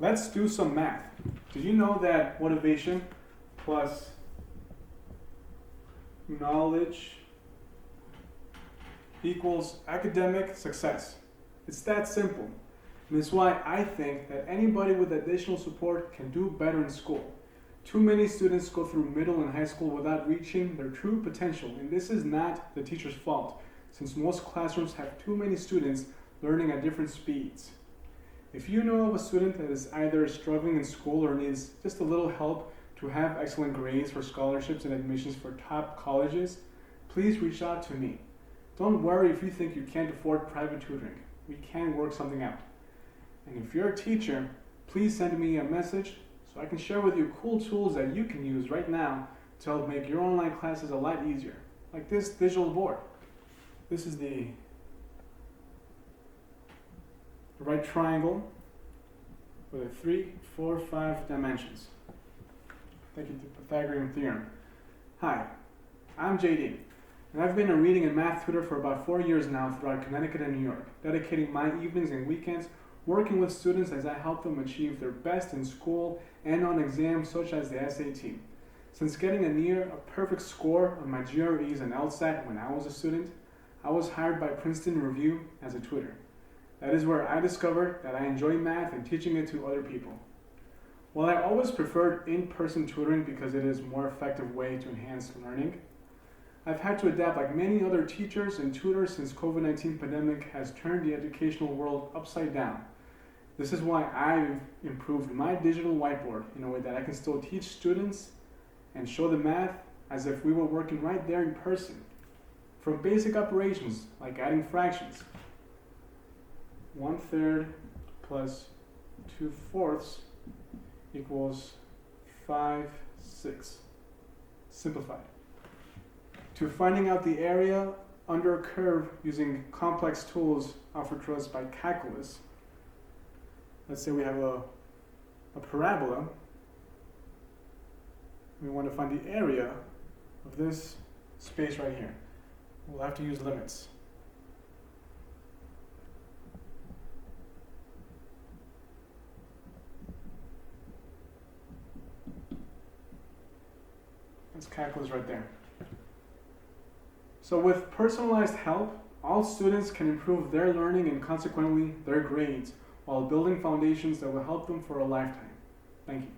Let's do some math. Did you know that motivation plus knowledge equals academic success? It's that simple. And it's why I think that anybody with additional support can do better in school. Too many students go through middle and high school without reaching their true potential, and this is not the teacher's fault, since most classrooms have too many students learning at different speeds. If you know of a student that is either struggling in school or needs just a little help to have excellent grades for scholarships and admissions for top colleges, please reach out to me. Don't worry if you think you can't afford private tutoring. We can work something out. And if you're a teacher, please send me a message so I can share with you cool tools that you can use right now to help make your online classes a lot easier. Like this digital board. This is the right triangle with a 3, 4, 5 dimensions. Thank you to Pythagorean theorem. Hi, I'm JD, and I've been a reading and math tutor for about 4 years now throughout Connecticut and New York, dedicating my evenings and weekends working with students as I help them achieve their best in school and on exams such as the SAT. Since getting a near perfect score on my GREs and LSAT when I was a student, I was hired by Princeton Review as a tutor. That is where I discovered that I enjoy math and teaching it to other people. While I always preferred in-person tutoring because it is a more effective way to enhance learning, I've had to adapt like many other teachers and tutors since COVID-19 pandemic has turned the educational world upside down. This is why I've improved my digital whiteboard in a way that I can still teach students and show the math as if we were working right there in person. From basic operations like adding fractions. 1/3 plus 2/4 equals 5/6. Simplified. To finding out the area under a curve using complex tools offered to us by calculus. Let's say we have a parabola. We want to find the area of this space right here. We'll have to use limits. That's calculus right there. So with personalized help, all students can improve their learning and consequently their grades while building foundations that will help them for a lifetime. Thank you.